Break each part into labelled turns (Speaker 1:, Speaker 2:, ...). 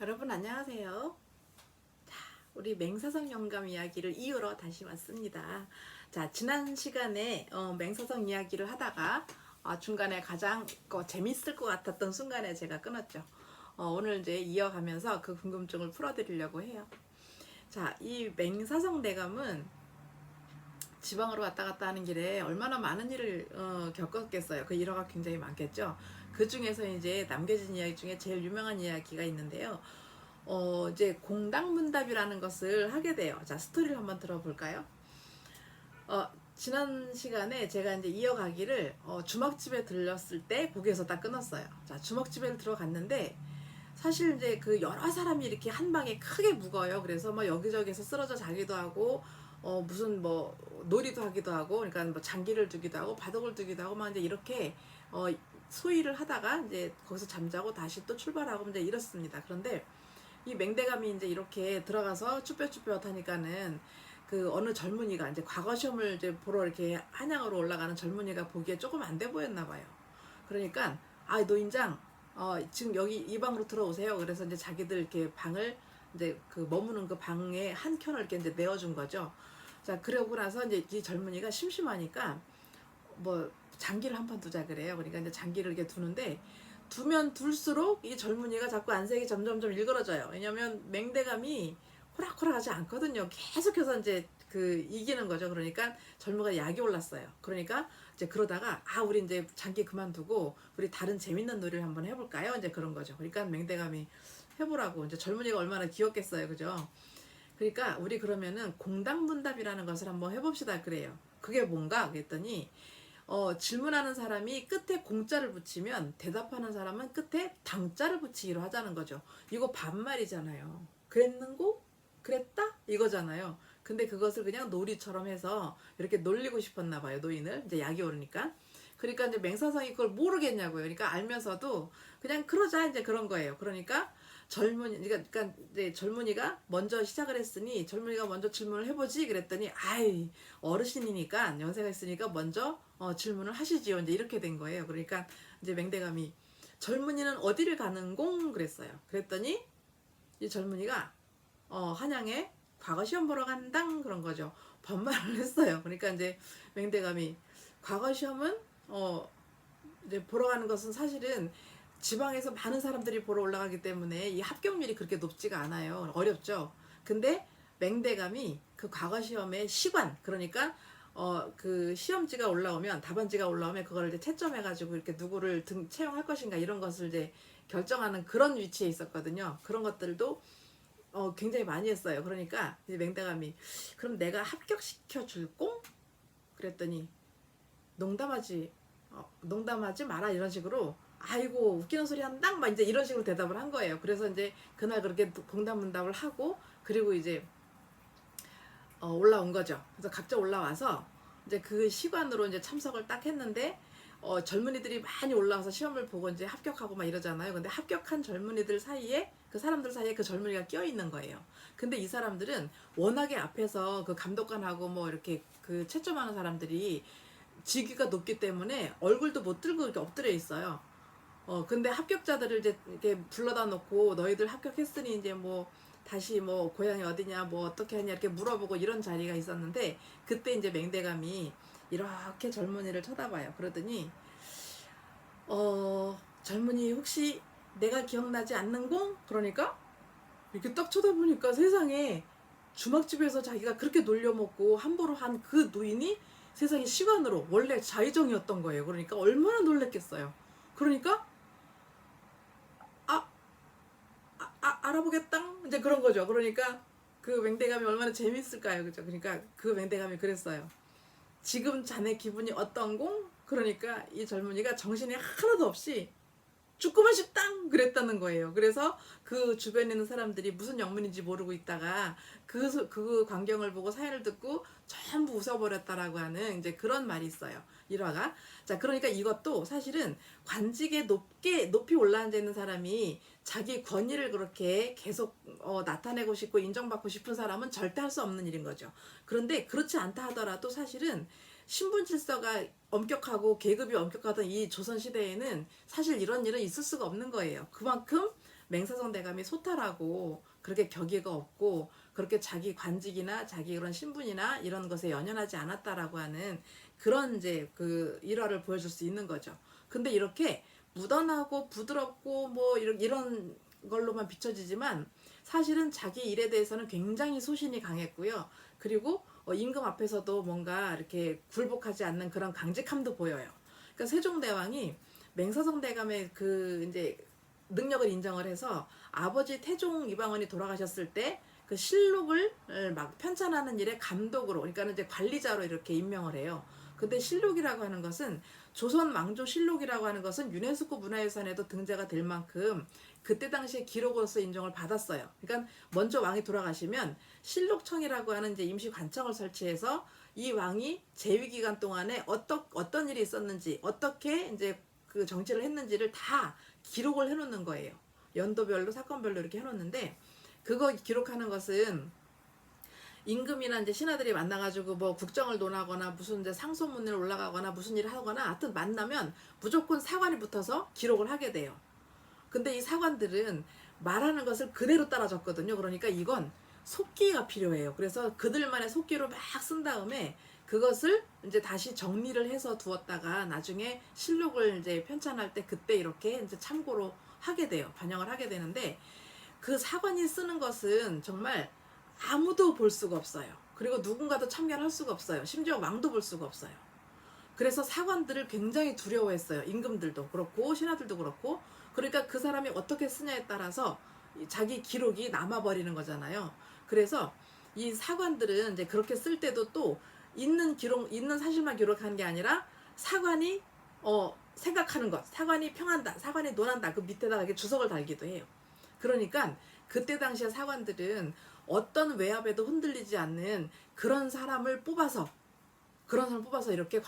Speaker 1: 여러분 안녕하세요. 자, 우리 맹사성 영감 이야기를 이으러 다시 왔습니다. 자, 지난 시간에 맹사성 이야기를 하다가 중간에 가장 재밌을 것 같았던 순간에 제가 끊었죠. 오늘 이제 이어가면서 그 궁금증을 풀어드리려고 해요. 자, 이 맹사성 대감은 지방으로 왔다 갔다 하는 길에 얼마나 많은 일을 겪었겠어요. 그 일화가 굉장히 많겠죠. 그 중에서 이제 남겨진 이야기 중에 제일 유명한 이야기가 있는데요. 이제 공당문답이라는 것을 하게 돼요. 자, 스토리를 한번 들어볼까요? 지난 시간에 제가 이제 이어가기를 주먹집에 들렸을 때 거기에서 딱 끊었어요. 자, 주먹집에 들어갔는데 사실 이제 그 여러 사람이 이렇게 한 방에 크게 묵어요. 그래서 뭐 여기저기서 쓰러져 자기도 하고 무슨 뭐 놀이도 하기도 하고, 그러니까 뭐 장기를 두기도 하고 바둑을 두기도 하고 막 이제 이렇게 소위를 하다가 이제 거기서 잠자고 다시 또 출발하고 이제 이렇습니다. 그런데 이 맹대감이 이제 이렇게 들어가서 쭈뼛쭈뼛 하니까는 그 어느 젊은이가 이제 과거 시험을 이제 보러 이렇게 한양으로 올라가는 젊은이가 보기에 조금 안 돼 보였나 봐요. 그러니까 노인장 지금 여기 이 방으로 들어오세요. 그래서 이제 자기들 이렇게 방을 이제 그 머무는 그 방에 한 켠을 이렇게 이제 내어준 거죠. 자, 그러고 나서 이제 이 젊은이가 심심하니까 뭐 장기를 한 판 두자 그래요. 그러니까 이제 장기를 이렇게 두는데 두면 둘수록 이 젊은이가 자꾸 안색이 점점점 일그러져요. 왜냐면 맹대감이 호락호락하지 않거든요. 계속해서 이제 그 이기는 거죠. 그러니까 젊은이가 약이 올랐어요. 그러니까 이제 그러다가 우리 이제 장기 그만두고 우리 다른 재밌는 놀이를 한번 해볼까요? 이제 그런 거죠. 그러니까 맹대감이 해보라고. 이제 젊은이가 얼마나 귀엽겠어요, 그죠? 그러니까 우리 그러면은 공당분답이라는 것을 한번 해봅시다 그래요. 그게 뭔가 그랬더니 질문하는 사람이 끝에 공자를 붙이면 대답하는 사람은 끝에 당자를 붙이기로 하자는 거죠. 이거 반말이잖아요. 그랬는고? 그랬다? 이거잖아요. 근데 그것을 그냥 놀이처럼 해서 이렇게 놀리고 싶었나 봐요, 노인을. 이제 약이 오르니까. 그러니까 이제 맹사성이 그걸 모르겠냐고요. 그러니까 알면서도 그냥 그러자 이제 그런 거예요. 그러니까 그러니까 이제 젊은이가 먼저 시작을 했으니 젊은이가 먼저 질문을 해보지 그랬더니 어르신이니까 연세가 있으니까 먼저 질문을 하시지요. 이제 이렇게 된 거예요. 그러니까 이제 맹대감이 젊은이는 어디를 가는공 그랬어요. 그랬더니 이 젊은이가 한양에 과거 시험 보러 간당 그런 거죠. 반말을 했어요. 그러니까 이제 맹대감이 과거 시험은 이제 보러 가는 것은 사실은 지방에서 많은 사람들이 보러 올라가기 때문에 이 합격률이 그렇게 높지가 않아요. 어렵죠. 근데 맹대감이 그 과거 시험의 시관, 그러니까 그 시험지가 올라오면, 답안지가 올라오면 그걸 이제 채점해 가지고 이렇게 누구를 채용할 것인가 이런 것을 이제 결정하는 그런 위치에 있었거든요. 그런 것들도 굉장히 많이 했어요. 그러니까 이제 맹대감이 그럼 내가 합격시켜 줄꼬? 그랬더니 농담하지 마라 이런 식으로 아이고 웃기는 소리 한당 막 이제 이런 식으로 대답을 한 거예요. 그래서 이제 그날 그렇게 공담문답을 하고 그리고 이제 올라온 거죠. 그래서 각자 올라와서 이제 그 시간으로 이제 참석을 딱 했는데 젊은이들이 많이 올라와서 시험을 보고 이제 합격하고 막 이러잖아요. 근데 합격한 젊은이들 사이에 그 사람들 사이에 그 젊은이가 껴 있는 거예요. 근데 이 사람들은 워낙에 앞에서 그 감독관하고 뭐 이렇게 그 채점하는 사람들이 직위가 높기 때문에 얼굴도 못 들고 이렇게 엎드려 있어요. 근데 합격자들을 이제 이렇게 불러다 놓고 너희들 합격했으니 이제 뭐 다시 뭐 고향이 어디냐 뭐 어떻게 하냐 이렇게 물어보고 이런 자리가 있었는데 그때 이제 맹대감이 이렇게 젊은이를 쳐다봐요. 그러더니 젊은이 혹시 내가 기억나지 않는공? 그러니까 이렇게 딱 쳐다보니까 세상에 주막집에서 자기가 그렇게 놀려먹고 함부로 한 그 노인이 세상에 시간으로 원래 자의정이었던 거예요. 그러니까 얼마나 놀랬겠어요. 그러니까 아, 알아보겠다 이제 그런 거죠. 그러니까 그 맹대감이 얼마나 재밌을까요, 그죠? 그러니까 그 맹대감이 그랬어요. 지금 자네 기분이 어떤공? 그러니까 이 젊은이가 정신이 하나도 없이 죽고만 싶당 그랬다는 거예요. 그래서 그 주변에 있는 사람들이 무슨 영문인지 모르고 있다가 그 광경을 보고 사연을 듣고 전부 웃어버렸다라고 하는 이제 그런 말이 있어요. 일화가. 자, 그러니까 이것도 사실은 관직에 높이 올라앉아 있는 사람이 자기 권위를 그렇게 계속 나타내고 싶고 인정받고 싶은 사람은 절대 할 수 없는 일인 거죠. 그런데 그렇지 않다 하더라도 사실은 신분 질서가 엄격하고 계급이 엄격하던 이 조선 시대에는 사실 이런 일은 있을 수가 없는 거예요. 그만큼 맹사성 대감이 소탈하고 그렇게 격의가 없고 그렇게 자기 관직이나 자기 그런 신분이나 이런 것에 연연하지 않았다라고 하는 그런 이제 그 일화를 보여줄 수 있는 거죠. 근데 이렇게 무던하고 부드럽고 뭐 이런 걸로만 비춰지지만 사실은 자기 일에 대해서는 굉장히 소신이 강했고요. 그리고 임금 앞에서도 뭔가 이렇게 굴복하지 않는 그런 강직함도 보여요. 그러니까 세종대왕이 맹사성 대감의 그 이제 능력을 인정을 해서 아버지 태종 이방원이 돌아가셨을 때 그 실록을 막 편찬하는 일에 감독으로, 그러니까 이제 관리자로 이렇게 임명을 해요. 근데 실록이라고 하는 것은 조선 왕조 실록이라고 하는 것은 유네스코 문화유산에도 등재가 될 만큼 그때 당시에 기록으로서 인정을 받았어요. 그러니까 먼저 왕이 돌아가시면 실록청이라고 하는 이제 임시 관청을 설치해서 이 왕이 재위 기간 동안에 어떤 일이 있었는지, 어떻게 이제 그 정치를 했는지를 다 기록을 해놓는 거예요. 연도별로 사건별로 이렇게 해놓는데, 그거 기록하는 것은 임금이나 이제 신하들이 만나가지고 뭐 국정을 논하거나 무슨 이제 상소문을 올라가거나 무슨 일을 하거나 하여튼 만나면 무조건 사관이 붙어서 기록을 하게 돼요. 근데 이 사관들은 말하는 것을 그대로 따라 적거든요. 그러니까 이건 속기가 필요해요. 그래서 그들만의 속기로 막 쓴 다음에 그것을 이제 다시 정리를 해서 두었다가 나중에 실록을 이제 편찬할 때 그때 이렇게 이제 참고로 하게 돼요. 반영을 하게 되는데, 그 사관이 쓰는 것은 정말 아무도 볼 수가 없어요. 그리고 누군가도 참견할 수가 없어요. 심지어 왕도 볼 수가 없어요. 그래서 사관들을 굉장히 두려워했어요. 임금들도 그렇고 신하들도 그렇고. 그러니까 그 사람이 어떻게 쓰냐에 따라서 자기 기록이 남아버리는 거잖아요. 그래서 이 사관들은 이제 그렇게 쓸 때도 또 있는 사실만 기록하는 게 아니라 사관이 생각하는 것, 사관이 평한다, 사관이 논한다, 그 밑에다가 이렇게 주석을 달기도 해요. 그러니까 그때 당시에 사관들은 어떤 외압에도 흔들리지 않는 그런 사람을 뽑아서 이렇게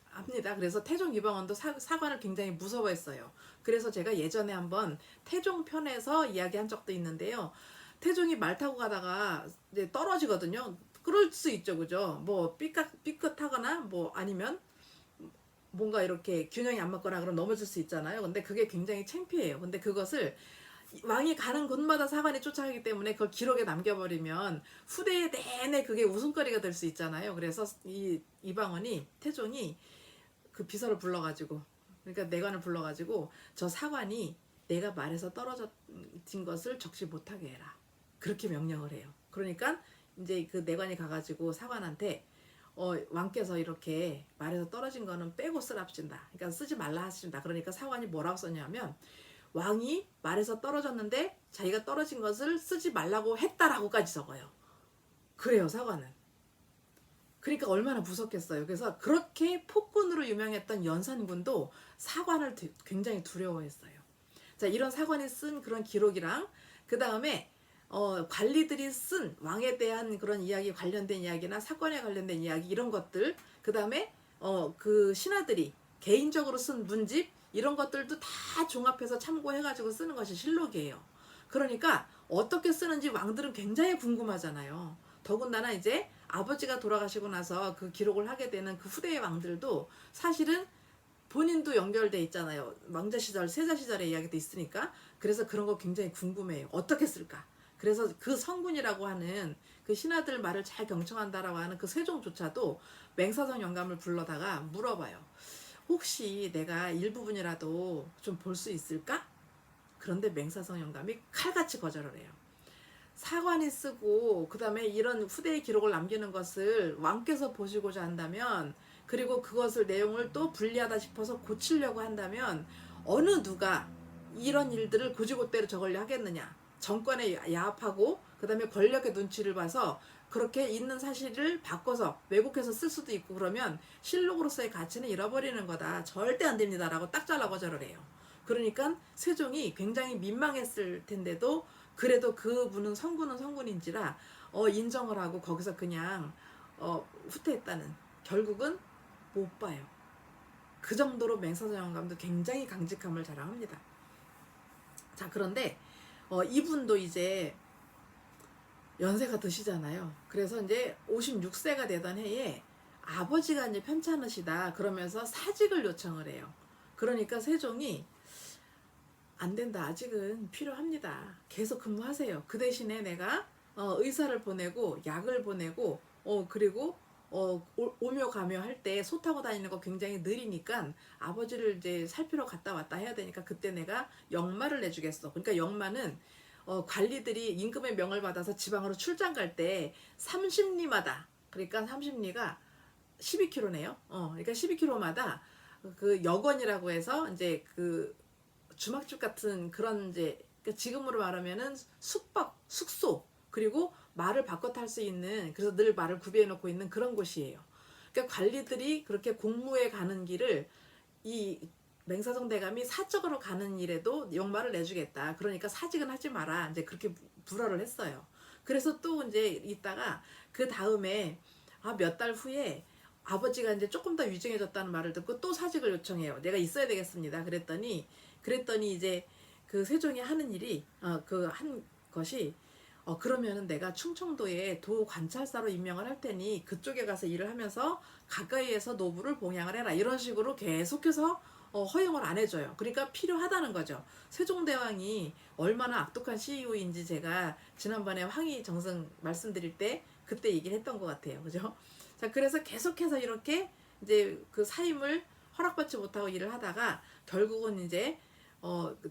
Speaker 1: 합니다. 그래서 태종 이방원도 사관을 굉장히 무서워했어요. 그래서 제가 예전에 한번 태종 편에서 이야기한 적도 있는데요. 태종이 말 타고 가다가 이제 떨어지거든요. 그럴 수 있죠, 그죠? 뭐 삐끗하거나 뭐 아니면 뭔가 이렇게 균형이 안 맞거나 그럼 넘어질 수 있잖아요. 근데 그게 굉장히 창피해요. 근데 그것을 왕이 가는 곳마다 사관이 쫓아가기 때문에 그걸 기록에 남겨버리면 후대에 내내 그게 웃음거리가 될 수 있잖아요. 그래서 이 이방원이 태종이 그 비서를 불러가지고, 그러니까 내관을 불러가지고 저 사관이 내가 말해서 떨어진 것을 적시 못하게 해라, 그렇게 명령을 해요. 그러니까 이제 그 내관이 가가지고 사관한테 왕께서 이렇게 말해서 떨어진 거는 빼고 쓰랍신다, 그러니까 쓰지 말라 하신다. 그러니까 사관이 뭐라고 썼냐면 왕이 말에서 떨어졌는데 자기가 떨어진 것을 쓰지 말라고 했다라고까지 적어요. 그래요, 사관은. 그러니까 얼마나 무섭겠어요. 그래서 그렇게 폭군으로 유명했던 연산군도 사관을 굉장히 두려워했어요. 자, 이런 사관이 쓴 그런 기록이랑 그 다음에 관리들이 쓴 왕에 대한 그런 이야기, 관련된 이야기나 사건에 관련된 이야기, 이런 것들, 그 다음에 그 신하들이 개인적으로 쓴 문집, 이런 것들도 다 종합해서 참고해가지고 쓰는 것이 실록이에요. 그러니까 어떻게 쓰는지 왕들은 굉장히 궁금하잖아요. 더군다나 이제 아버지가 돌아가시고 나서 그 기록을 하게 되는 그 후대의 왕들도 사실은 본인도 연결돼 있잖아요. 왕자 시절, 세자 시절의 이야기도 있으니까. 그래서 그런 거 굉장히 궁금해요. 어떻게 쓸까? 그래서 그 성군이라고 하는 그 신하들 말을 잘 경청한다라고 하는 그 세종조차도 맹사성 영감을 불러다가 물어봐요. 혹시 내가 일부분이라도 좀 볼 수 있을까? 그런데 맹사성 영감이 칼같이 거절을 해요. 사관이 쓰고 그 다음에 이런 후대의 기록을 남기는 것을 왕께서 보시고자 한다면, 그리고 그것을 내용을 또 불리하다 싶어서 고치려고 한다면 어느 누가 이런 일들을 고지고대로 적으려 하겠느냐. 정권에 야합하고 그 다음에 권력의 눈치를 봐서 그렇게 있는 사실을 바꿔서 왜곡해서 쓸 수도 있고, 그러면 실록으로서의 가치는 잃어버리는 거다. 절대 안 됩니다 라고 딱 잘라 거절을 해요. 그러니까 세종이 굉장히 민망했을 텐데도 그래도 그분은 성군인지라 인정을 하고 거기서 그냥 후퇴했다는, 결국은 못 봐요. 그 정도로 맹사성 영감도 굉장히 강직함을 자랑합니다. 자, 그런데 이분도 이제 연세가 드시잖아요. 그래서 이제 56세가 되던 해에 아버지가 이제 편찮으시다 그러면서 사직을 요청을 해요. 그러니까 세종이 안 된다. 아직은 필요합니다. 계속 근무하세요. 그 대신에 내가 의사를 보내고 약을 보내고 그리고 오며 가며 할 때 소 타고 다니는 거 굉장히 느리니까 아버지를 이제 살피러 갔다 왔다 해야 되니까 그때 내가 역마를 내주겠어. 그러니까 역마는 관리들이 임금의 명을 받아서 지방으로 출장 갈 때 30리마다 그러니까 30리가 12km네요. 그러니까 12km마다 그 여건이라고 해서 이제 그 주막집 같은 그런 이제 그러니까 지금으로 말하면은 숙박, 숙소 그리고 말을 바꿔 탈 수 있는 그래서 늘 말을 구비해 놓고 있는 그런 곳이에요. 그러니까 관리들이 그렇게 공무에 가는 길을 이 맹사성 대감이 사적으로 가는 일에도 역마를 내주겠다. 그러니까 사직은 하지 마라. 이제 그렇게 불어를 했어요. 그래서 또 이제 있다가 그 다음에 몇 달 후에 아버지가 이제 조금 더 유증해졌다는 말을 듣고 또 사직을 요청해요. 내가 있어야 되겠습니다. 그랬더니 이제 그 세종이 하는 일이 그 한 것이 그러면은 내가 충청도에 도 관찰사로 임명을 할 테니 그쪽에 가서 일을 하면서 가까이에서 노부를 봉양을 해라 이런 식으로 계속해서 허용을 안 해줘요. 그러니까 필요하다는 거죠. 세종대왕이 얼마나 악독한 CEO인지 제가 지난번에 황희정승 말씀드릴 때 그때 얘기를 했던 것 같아요. 그죠? 자, 그래서 계속해서 이렇게 이제 그 사임을 허락받지 못하고 일을 하다가 결국은 이제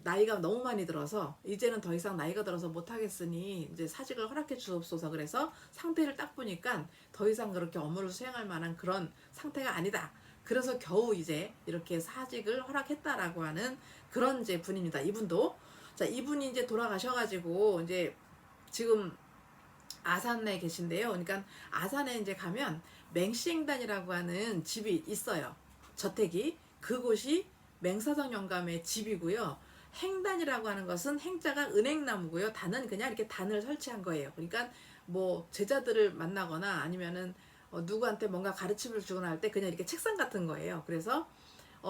Speaker 1: 나이가 너무 많이 들어서 이제는 더 이상 나이가 들어서 못하겠으니 이제 사직을 허락해 주옵소서 그래서 상태를 딱 보니까 더 이상 그렇게 업무를 수행할 만한 그런 상태가 아니다. 그래서 겨우 이제 이렇게 사직을 허락했다라고 하는 그런 이제 분입니다. 이분도 자 이분이 이제 돌아가셔가지고 이제 지금 아산에 계신데요. 그러니까 아산에 이제 가면 맹시행단이라고 하는 집이 있어요. 저택이 그곳이 맹사성 영감의 집이고요. 행단이라고 하는 것은 행자가 은행나무고요. 단은 그냥 이렇게 단을 설치한 거예요. 그러니까 뭐 제자들을 만나거나 아니면은 누구한테 뭔가 가르침을 주거나 할 때 그냥 이렇게 책상 같은 거예요. 그래서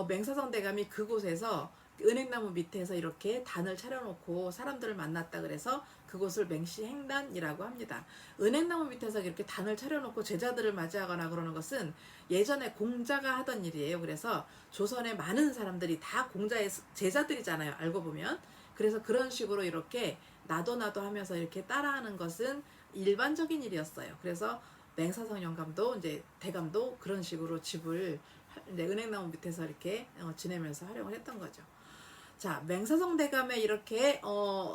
Speaker 1: 맹사성 대감이 그곳에서 은행나무 밑에서 이렇게 단을 차려놓고 사람들을 만났다 그래서 그곳을 맹시행단이라고 합니다. 은행나무 밑에서 이렇게 단을 차려놓고 제자들을 맞이하거나 그러는 것은 예전에 공자가 하던 일이에요. 그래서 조선의 많은 사람들이 다 공자의 제자들이잖아요. 알고 보면. 그래서 그런 식으로 이렇게 나도 하면서 이렇게 따라하는 것은 일반적인 일이었어요. 그래서 맹사성 영감도 이제 대감도 그런 식으로 집을 이제 은행나무 밑에서 이렇게 지내면서 활용을 했던 거죠. 자, 맹사성 대감에 이렇게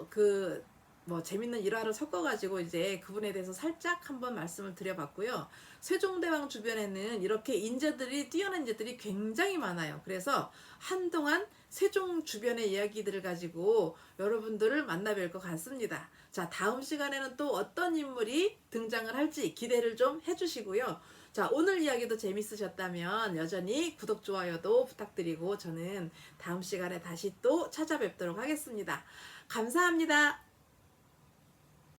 Speaker 1: 그 뭐 재밌는 일화를 섞어가지고 이제 그분에 대해서 살짝 한번 말씀을 드려봤고요. 세종대왕 주변에는 이렇게 인재들이 뛰어난 인재들이 굉장히 많아요. 그래서 한동안 세종 주변의 이야기들을 가지고 여러분들을 만나 뵐 것 같습니다. 자, 다음 시간에는 또 어떤 인물이 등장을 할지 기대를 좀 해주시고요. 자, 오늘 이야기도 재밌으셨다면 여전히 구독, 좋아요도 부탁드리고 저는 다음 시간에 다시 또 찾아뵙도록 하겠습니다. 감사합니다.